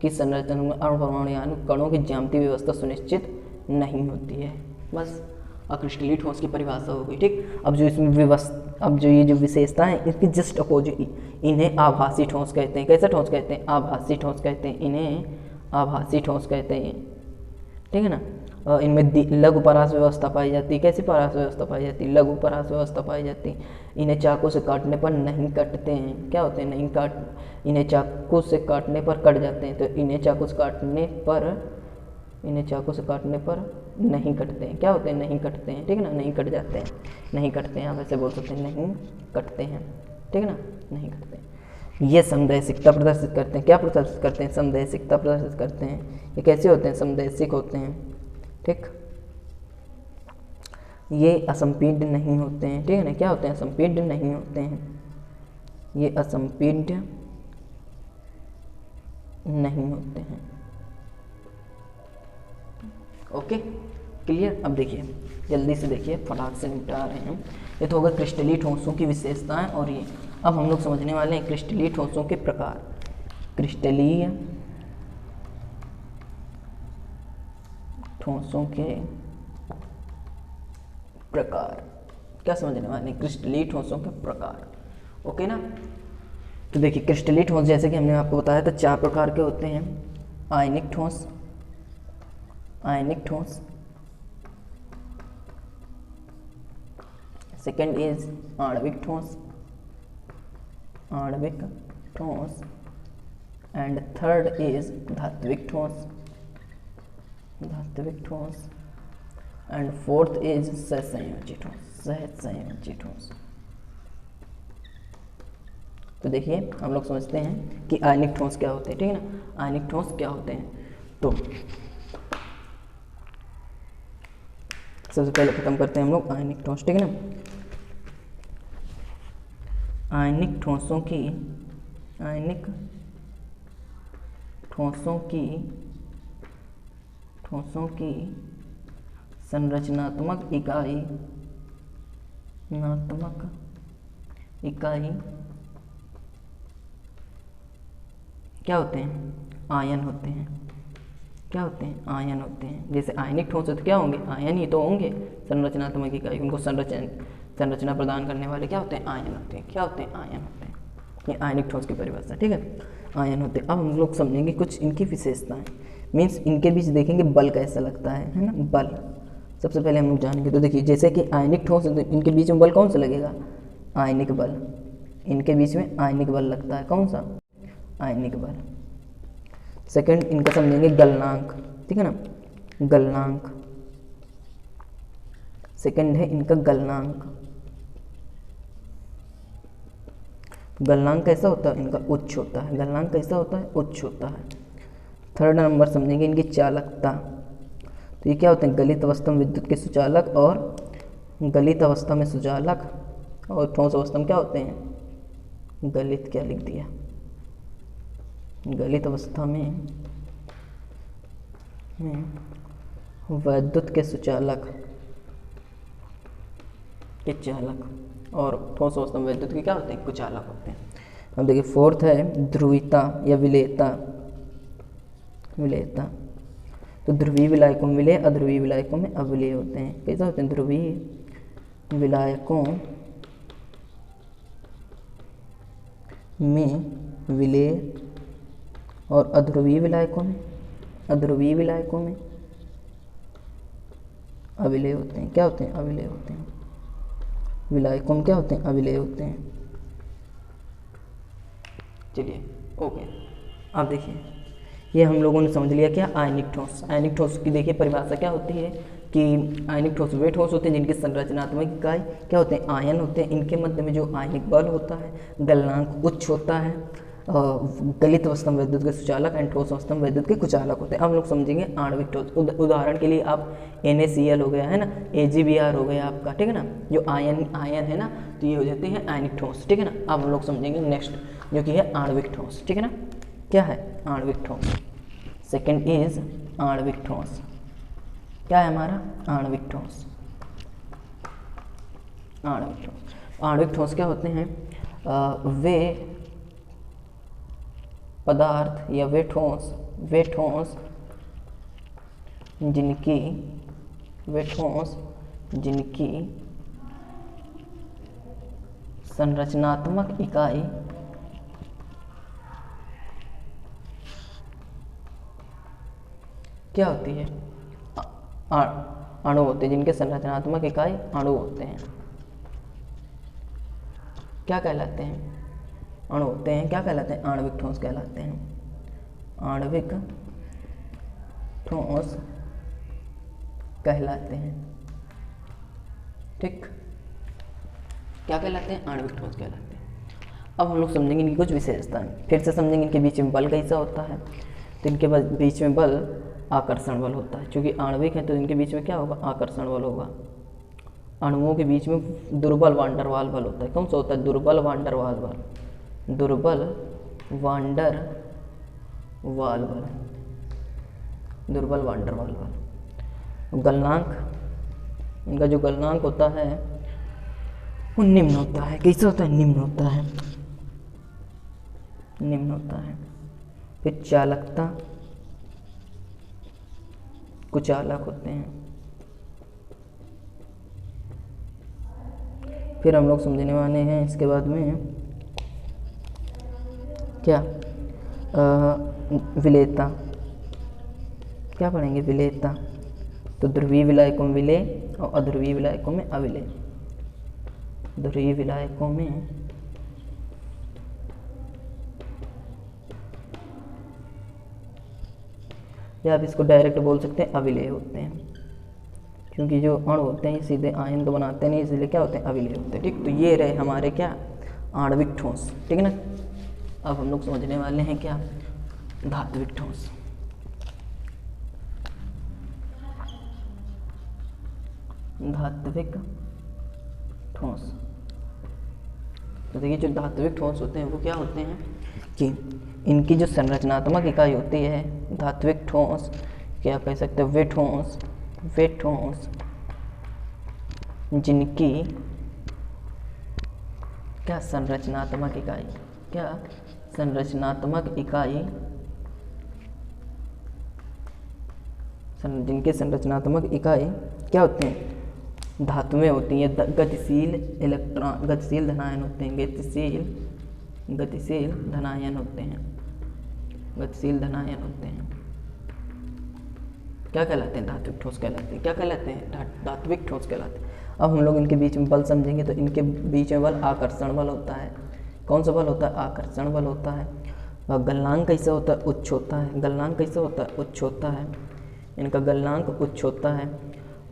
की संरचना में अणु, परमाणु या कणों की ज्यामितीय व्यवस्था सुनिश्चित नहीं होती है। बस अक्रिस्टलीय ठोस की परिभाषा हो गई, ठीक। अब जो इसमें व्यवस्था, अब जो ये जो विशेषता है इसकी जस्ट अपोजिट, इन्हें आभासी ठोस कहते हैं। कैसा ठोस कहते हैं, आभासी ठोस कहते हैं, इन्हें आभासी ठोस कहते हैं, ठीक है ना। इनमें लघु परास व्यवस्था पाई जाती है। कैसी परास व्यवस्था पाई जाती है, लघु परास व्यवस्था पाई जाती है। इन्हें चाकू से काटने पर नहीं कटते हैं। क्या होते हैं, नहीं काट, इन्हें चाकू से काटने पर कट जाते हैं। तो इन्हें चाकू से काटने पर, इन्हें चाकू से काटने पर नहीं कटते हैं। क्या होते हैं, नहीं कटते हैं, ठीक है ना, नहीं कट जाते हैं, नहीं कटते हैं। आप ऐसे बोल सकते हैं, नहीं कटते हैं, ठीक है ना, नहीं कटते हैं। ये समदैशिकता प्रदर्शित करते हैं। क्या प्रदर्शित करते हैं, समदैशिकता प्रदर्शित करते हैं। ये कैसे होते हैं, समदैशिक होते हैं, ठीक। ये असंपीड्य नहीं होते हैं, ठीक है ना। क्या होते हैं, असंपीड्य नहीं होते हैं, ये असंपीड्य नहीं होते हैं। Okay, clear. अब देखिए, जल्दी से देखिए, फटाक से निपटा रहे हैं। ये तो होगा क्रिस्टलीय ठोसों की विशेषताएं, और ये अब हम लोग समझने वाले हैं क्रिस्टलीय ठोसों के प्रकार। क्रिस्टलीय ठोसों के प्रकार क्या समझने वाले हैं, क्रिस्टलीय ठोसों के प्रकार, ओके ना। तो देखिए, क्रिस्टलीय ठोस जैसे कि हमने आपको बताया था 4 प्रकार के होते हैं। आयनिक ठोस, आयनिक ठोस, सेकंड इज आणविक ठोस, आणविक ठोस, एंड थर्ड इज धात्विक ठोस, धात्विक ठोस, एंड फोर्थ इज सहसंयोजी ठोस, सहसंयोजी ठोस। तो देखिए, हम लोग समझते हैं कि आयनिक ठोस क्या होते हैं, ठीक है ना। आयनिक ठोस क्या होते हैं, तो सबसे पहले खत्म करते हैं हम लोग आयनिक ठोस, ठीक है ना। आयनिक ठोसों की, आयनिक ठोसों की, ठोसों की संरचनात्मक इकाई, नात्मक इकाई क्या होते हैं, आयन होते हैं। क्या होते हैं, आयन होते हैं। जैसे आयनिक ठोस तो क्या होंगे, आयन ही तो होंगे। संरचनात्मक इकाई, उनको संरचना प्रदान करने वाले क्या होते हैं, आयन होते हैं। क्या होते हैं, आयन होते हैं। ये आयनिक ठोस की परिभाषा, ठीक है, आयन होते हैं। अब हम लोग समझेंगे कुछ इनकी विशेषताएं, मीन्स इनके बीच देखेंगे बल कैसा लगता है ना, बल सबसे पहले हम लोग जानेंगे। तो देखिए, जैसे कि आयनिक ठोस, इनके बीच में बल कौन सा लगेगा, आयनिक बल, इनके बीच में आयनिक बल लगता है। कौन सा? आयनिक बल। सेकंड इनका समझेंगे गलनांक, ठीक है ना, गलनांक। सेकंड है इनका गलनांक। गलनांक कैसा होता है? इनका उच्च होता है। गलनांक कैसा होता है? उच्च होता है। थर्ड नंबर समझेंगे इनकी चालकता। तो ये क्या होते हैं? गलित अवस्था में विद्युत के सुचालक और गलित अवस्था में सुचालक, और ठोस अवस्था में क्या होते हैं? गलित। क्या लिख दिया? गलित अवस्था में विद्युत के सुचालक के चालक, और ठोस अवस्था में विद्युत के क्या होते हैं? कुचालक होते हैं। अब देखिए फोर्थ है ध्रुवीयता या विलेयता। विलेयता, तो ध्रुवीय विलायकों में विलेय, अध्रुवीय विलायकों में अविलेय होते हैं। कैसे होते हैं? ध्रुवीय विलायकों में विलेय और अध्रुवीय विलायकों में अविलेय होते हैं। क्या होते हैं? अविलेय होते हैं। विलायकों में क्या होते हैं? अविलेय होते हैं। चलिए ओके, अब देखिए ये हम लोगों ने समझ लिया क्या? आयनिक ठोस। आयनिक ठोस की देखिए परिभाषा क्या होती है कि आयनिक ठोस वे ठोस होते हैं जिनकी संरचनात्मक इकाई क्या होते हैं? आयन होते हैं। इनके मध्य में जो आयनिक बल होता है, गलनांक उच्च होता है, गलित अवस्था में विद्युत के सुचालक एंड ठोस अवस्था में विद्युत के कुचालक होते हैं। अब हम लोग समझेंगे आणविक ठोस। उदाहरण के लिए आप NaCl हो गया है ना, AgBr हो गया आपका, ठीक है ना, जो आयन है ना, तो ये हो जाते हैं आयनिक ठोस, ठीक है ना। अब हम लोग समझेंगे नेक्स्ट जो कि है आणविक ठोस, ठीक है ना। क्या है? आणविक ठोस। सेकंड इज आणविक ठोस। क्या है हमारा? आणविक ठोस। आणविक ठोस। आणविक ठोस क्या होते हैं? वे पदार्थ या वे ठोस जिनकी संरचनात्मक इकाई क्या होती है? अणु होते हैं। जिनके संरचनात्मक इकाई अणु होते हैं। क्या कहलाते हैं? अणु होते हैं। क्या कहलाते हैं? आणविक ठोस कहलाते हैं। आणविक ठोस कहलाते हैं, ठीक। क्या कहलाते हैं? आणविक ठोस कहलाते हैं। अब हम लोग समझेंगे इनकी कुछ विशेषताएं। फिर से समझेंगे इनके बीच में बल कैसा होता है। तो इनके बीच में बल आकर्षण बल होता है। क्योंकि आणविक है तो इनके बीच में क्या होगा? आकर्षण बल होगा। अणुओं के बीच में दुर्बल वान डर वाल बल होता है। कौन सा होता है? दुर्बल वान डर वाल बल। दुर्बल वान डर वाल बल। दुर्बल वान डर वाल बल। गलनांक, इनका जो गलनांक होता है वो निम्न होता है। कैसे होता है? निम्न होता है। निम्न होता है। फिर चालकता, कुचालक होते हैं। फिर हम लोग समझने वाले हैं इसके बाद में क्या? विलेयता। क्या पढ़ेंगे? विलेयता। तो ध्रुवीय विलायकों में विलेय और अध्रुवीय विलायकों में अविलेय। ध्रुवीय विलायकों में या आप इसको डायरेक्ट बोल सकते हैं अविलेय होते हैं। क्योंकि जो अणु होते हैं सीधे आयन तो बनाते नहीं, इसलिए क्या होते हैं? अविलेय होते हैं, ठीक। तो ये रहे हमारे क्या? आणविक ठोस, ठीक है ना। अब हम लोग समझने वाले हैं क्या? धात्विक ठोस। धात्विक ठोस। तो देखिए जो धात्विक ठोस होते हैं वो क्या होते हैं कि इनकी जो संरचनात्मक इकाई होती है धात्विक ठोस, क्या कह सकते हैं? वे ठोस जिनकी क्या? संरचनात्मक इकाई। क्या? संरचनात्मक इकाई, जिनके संरचनात्मक इकाई क्या होते हैं? धातुएं होती हैं। गतिशील इलेक्ट्रॉन, गतिशील धनायन होते हैं। गतिशील धनायन होते हैं। गतिशील धनायन होते हैं। क्या कहलाते हैं? धात्विक ठोस कहलाते हैं। क्या कहलाते हैं? धात्विक ठोस कहलाते हैं। अब हम लोग इनके बीच में बल समझेंगे, तो इनके बीच में बल आकर्षण बल होता है। कौन सा बल होता है? आकर्षण बल होता है। और गलनांक कैसे होता है? उच्च होता है। गलनांक कैसे होता है? उच्च होता है। इनका गलनांक उच्च होता है।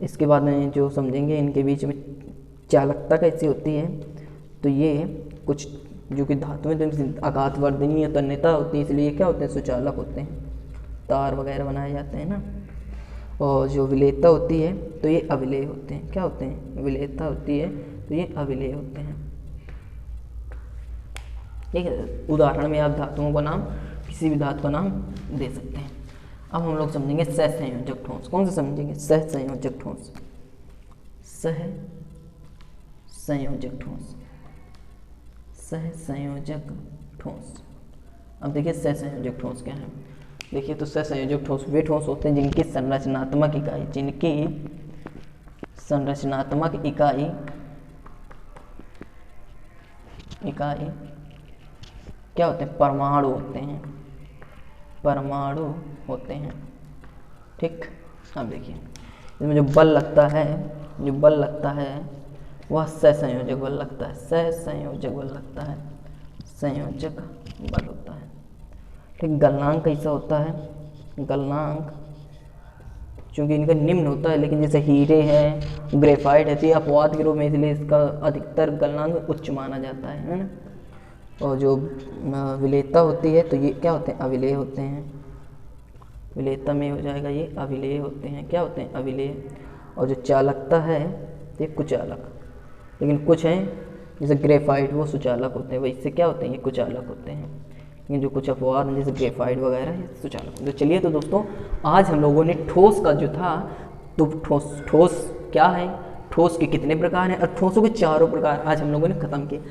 इसके बाद में जो समझेंगे इनके बीच में चालकता कैसी होती है, तो ये कुछ जो कि धातुएं तो इनकी आघातवर्धनीय तन्यता होती है, इसलिए क्या होते हैं? सुचालक होते हैं, तार वगैरह बनाए जाते हैं ना। और जो विलेयता होती है तो ये अविलेय होते हैं। क्या होते हैं? विलेयता होती है तो ये अविलेय होते हैं। ठीक है, उदाहरण में आप धातुओं का नाम, किसी भी धातु का नाम दे सकते हैं। अब हम लोग समझेंगे सहसंयोजक ठोस। कौन सा समझेंगे? सहसंयोजक ठोस। सहसंयोजक ठोस। सहसंयोजक ठोस। अब देखिए सहसंयोजक ठोस क्या है। देखिए तो सहसंयोजक ठोस वे ठोस होते हैं जिनकी संरचनात्मक इकाई क्या होते हैं? परमाणु होते हैं। परमाणु होते हैं। ठीक। अब देखिए इसमें जो बल लगता है वह सहसंयोजक बल लगता है। सहसंयोजक बल लगता है, संयोजक बल होता है। ठीक। गलनांक कैसा होता है? गलनांक चूँकि इनका निम्न होता है, लेकिन जैसे हीरे हैं, ग्रेफाइट है, तो ये अपवाद के रूप में, इसलिए इसका अधिकतर गलनांक उच्च माना जाता है ना। और जो विलेयता होती है तो ये क्या होते हैं? अविलेय होते हैं। विलेयता में हो जाएगा, ये अविलेय होते हैं। क्या होते हैं? अविलेय। और जो चालकता है ये कुचालक, लेकिन कुछ हैं जैसे ग्रेफाइट वो सुचालक होते हैं, वैसे क्या होते हैं? ये कुचालक होते हैं। लेकिन जो कुछ अपवाद हैं जैसे ग्रेफाइट वगैरह ये सुचालक। तो चलिए तो दोस्तों आज हम लोगों ने ठोस का जो था, तो ठोस क्या है, ठोस के कितने प्रकार हैं और ठोसों के चारों प्रकार आज हम लोगों ने खत्म किए।